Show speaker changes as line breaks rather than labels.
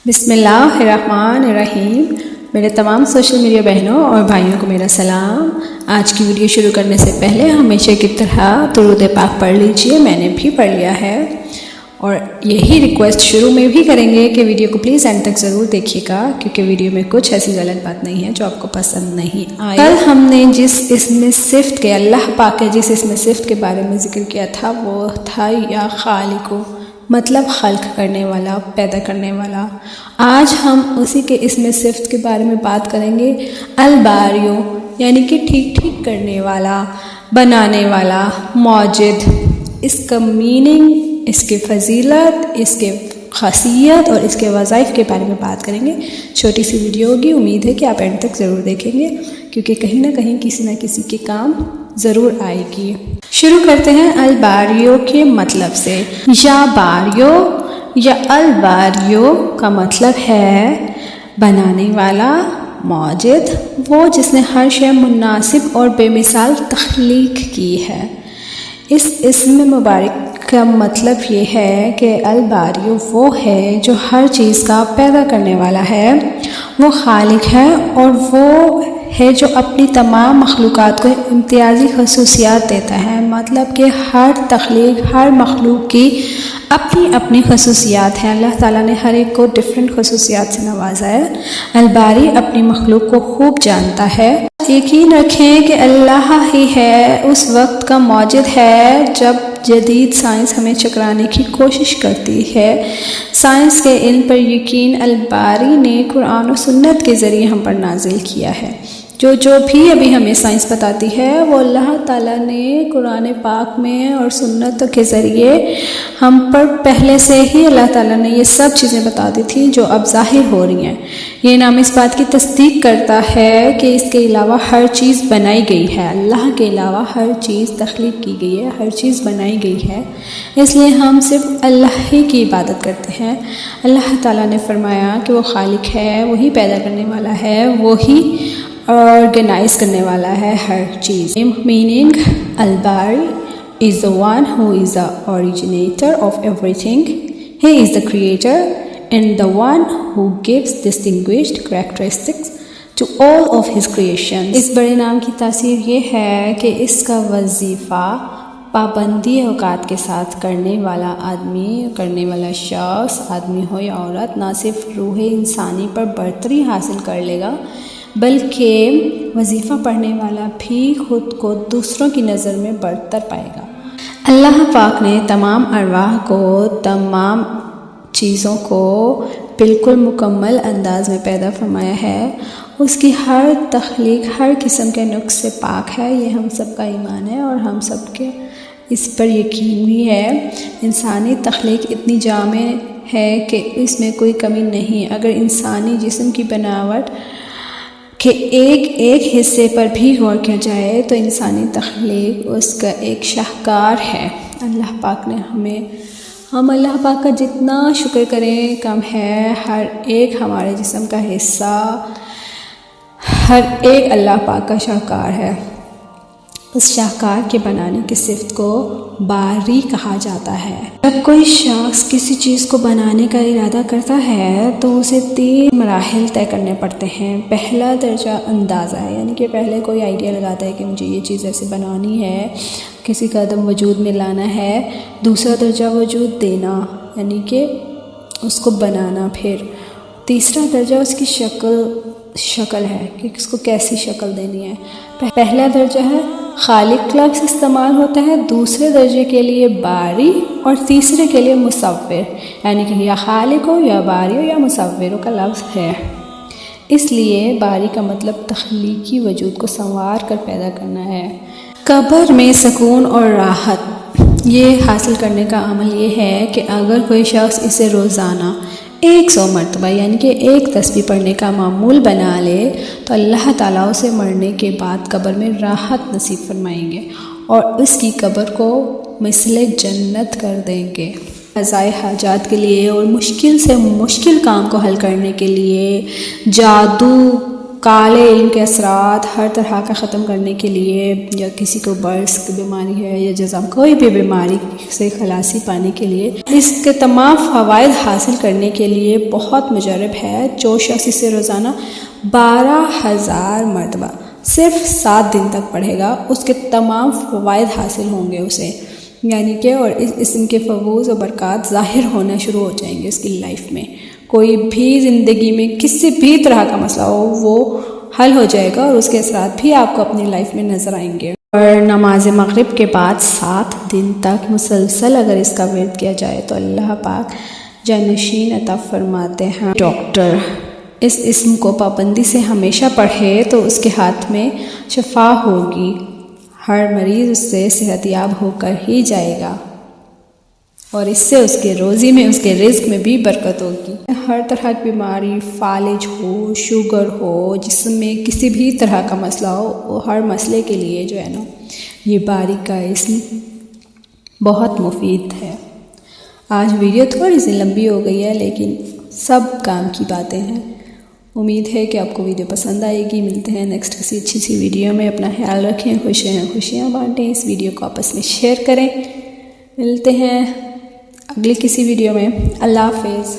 بسم اللہ الرحمن الرحیم۔ میرے تمام سوشل میڈیا بہنوں اور بھائیوں کو میرا سلام۔ آج کی ویڈیو شروع کرنے سے پہلے ہمیشہ کی طرح درود پاک پڑھ لیجئے، میں نے بھی پڑھ لیا ہے، اور یہی ریکویسٹ شروع میں بھی کریں گے کہ ویڈیو کو پلیز اینڈ تک ضرور دیکھیے گا، کیونکہ ویڈیو میں کچھ ایسی غلط بات نہیں ہے جو آپ کو پسند نہیں آئے۔ کل ہم نے جس اسم صفت کے اللہ پاک کے جس اسم صفت کے بارے میں ذکر کیا تھا وہ تھا یا خالق، مطلب خلق کرنے والا، پیدا کرنے والا۔ آج ہم اسی کے اسم صفت کے بارے میں بات کریں گے، الباریو، یعنی کہ ٹھیک کرنے والا، بنانے والا، موجد۔ اس کا میننگ، اس کی فضیلت، اس کے خاصیت اور اس کے وظائف کے بارے میں بات کریں گے۔ چھوٹی سی ویڈیو ہوگی، امید ہے کہ آپ اینڈ تک ضرور دیکھیں گے، کیونکہ کہیں نہ کہیں کسی نہ کسی کے کام ضرور آئے گی۔ شروع کرتے ہیں الباریو کے مطلب سے۔ یا باریو یا الباریو کا مطلب ہے بنانے والا، موجد، وہ جس نے ہر شے مناسب اور بے مثال تخلیق کی ہے۔ اس اسم مبارک کا مطلب یہ ہے کہ الباریو وہ ہے جو ہر چیز کا پیدا کرنے والا ہے، وہ خالق ہے، اور وہ ہے جو اپنی تمام مخلوقات کو امتیازی خصوصیات دیتا ہے۔ مطلب کہ ہر تخلیق، ہر مخلوق کی اپنی اپنی خصوصیات ہیں۔ اللہ تعالیٰ نے ہر ایک کو ڈفرینٹ خصوصیات سے نوازا ہے۔ الباری اپنی مخلوق کو خوب جانتا ہے۔ یقین رکھیں کہ اللہ ہی ہے اس وقت کا موجد ہے جب جدید سائنس ہمیں چکرانے کی کوشش کرتی ہے۔ سائنس کے علم پر یقین الباری نے قرآن و سنت کے ذریعے ہم پر نازل کیا ہے۔ جو بھی ابھی ہمیں سائنس بتاتی ہے وہ اللہ تعالیٰ نے قرآن پاک میں اور سنت کے ذریعے ہم پر پہلے سے ہی اللہ تعالیٰ نے یہ سب چیزیں بتا دی تھی جو اب ظاہر ہو رہی ہیں۔ یہ نام اس بات کی تصدیق کرتا ہے کہ اس کے علاوہ ہر چیز بنائی گئی ہے، اللہ کے علاوہ ہر چیز تخلیق کی گئی ہے، ہر چیز بنائی گئی ہے۔ اس لیے ہم صرف اللہ ہی کی عبادت کرتے ہیں۔ اللہ تعالیٰ نے فرمایا کہ وہ خالق ہے، وہی پیدا کرنے والا ہے، وہی آرگنائز کرنے والا ہے ہر چیز۔ Meaning, Bari is the one who is the originator of everything. He is the creator and the one who gives distinguished characteristics to all of his creations. اس بڑے نام کی تاثیر یہ ہے کہ اس کا وظیفہ پابندی اوقات کے ساتھ کرنے والا آدمی، کرنے والا شخص، آدمی ہو یا عورت، نہ صرف روح انسانی پر برتری حاصل کر لے گا بلکہ وظیفہ پڑھنے والا بھی خود کو دوسروں کی نظر میں برتر پائے گا۔ اللہ پاک نے تمام ارواح کو، تمام چیزوں کو بالکل مکمل انداز میں پیدا فرمایا ہے۔ اس کی ہر تخلیق ہر قسم کے نقص سے پاک ہے، یہ ہم سب کا ایمان ہے اور ہم سب کے اس پر یقین بھی ہے۔ انسانی تخلیق اتنی جامع ہے کہ اس میں کوئی کمی نہیں۔ اگر انسانی جسم کی بناوٹ کہ ایک حصے پر بھی غور کیا جائے تو انسانی تخلیق اس کا ایک شاہکار ہے۔ اللہ پاک نے ہم اللہ پاک کا جتنا شکر کریں کم ہے۔ ہر ایک ہمارے جسم کا حصہ، ہر ایک اللہ پاک کا شاہکار ہے۔ اس شاہکار کے بنانے کی صفت کو باری کہا جاتا ہے۔ جب کوئی شخص کسی چیز کو بنانے کا ارادہ کرتا ہے تو اسے 3 مراحل طے کرنے پڑتے ہیں۔ پہلا درجہ اندازہ ہے، یعنی کہ پہلے کوئی آئیڈیا لگاتا ہے کہ مجھے یہ چیز ایسے بنانی ہے، کسی کا عدم وجود میں لانا ہے۔ دوسرا درجہ وجود دینا، یعنی کہ اس کو بنانا۔ پھر تیسرا درجہ اس کی شکل ہے کہ اس کو کیسی شکل دینی ہے۔ پہلا درجہ ہے خالق لفظ استعمال ہوتا ہے، دوسرے درجے کے لیے باری اور تیسرے کے لیے مصور، یعنی کہ یا خالق ہو یا باری ہو یا مصور کا لفظ ہے۔ اس لیے باری کا مطلب تخلیقی وجود کو سنوار کر پیدا کرنا ہے۔ قبر میں سکون اور راحت یہ حاصل کرنے کا عمل یہ ہے کہ اگر کوئی شخص اسے روزانہ 100 مرتبہ یعنی کہ 1 تسبیح پڑھنے کا معمول بنا لے تو اللہ تعالیٰ اسے مرنے کے بعد قبر میں راحت نصیب فرمائیں گے اور اس کی قبر کو مثل جنت کر دیں گے۔ قضائے حاجات کے لیے اور مشکل سے مشکل کام کو حل کرنے کے لیے، جادو کالے علم کے اثرات ہر طرح کا ختم کرنے کے لیے، یا کسی کو برس کی بیماری ہے یا جزام کوئی بھی بیماری سے خلاصی پانے کے لیے، اس کے تمام فوائد حاصل کرنے کے لیے بہت مجرب ہے۔ جو شخص اسے روزانہ 12,000 مرتبہ صرف 7 دن تک پڑھے گا، اس کے تمام فوائد حاصل ہوں گے اسے، یعنی کہ اور اس اسم کے فوز و برکات ظاہر ہونا شروع ہو جائیں گے اس کی لائف میں۔ کوئی بھی زندگی میں کسی بھی طرح کا مسئلہ ہو وہ حل ہو جائے گا، اور اس کے اثرات بھی آپ کو اپنی لائف میں نظر آئیں گے۔ اور نماز مغرب کے بعد 7 دن تک مسلسل اگر اس کا ورد کیا جائے تو اللہ پاک جانشین عطا فرماتے ہیں۔ ڈاکٹر اس اسم کو پابندی سے ہمیشہ پڑھے تو اس کے ہاتھ میں شفا ہوگی، ہر مریض اس سے صحت یاب ہو کر ہی جائے گا، اور اس سے اس کے روزی میں، اس کے رزق میں بھی برکت ہوگی۔ ہر طرح کی بیماری، فالج ہو، شوگر ہو، جسم میں کسی بھی طرح کا مسئلہ ہو، وہ ہر مسئلے کے لیے جو ہے نا یہ باریک کا اسم بہت مفید ہے۔ آج ویڈیو تھوڑی سی لمبی ہو گئی ہے، لیکن سب کام کی باتیں ہیں۔ امید ہے کہ آپ کو ویڈیو پسند آئے گی۔ ملتے ہیں نیکسٹ کسی اچھی سی ویڈیو میں۔ اپنا خیال رکھیں، خوشیاں بانٹیں، اس ویڈیو کو آپس میں شیئر کریں۔ ملتے ہیں اگلی کسی ویڈیو میں۔ اللہ حافظ۔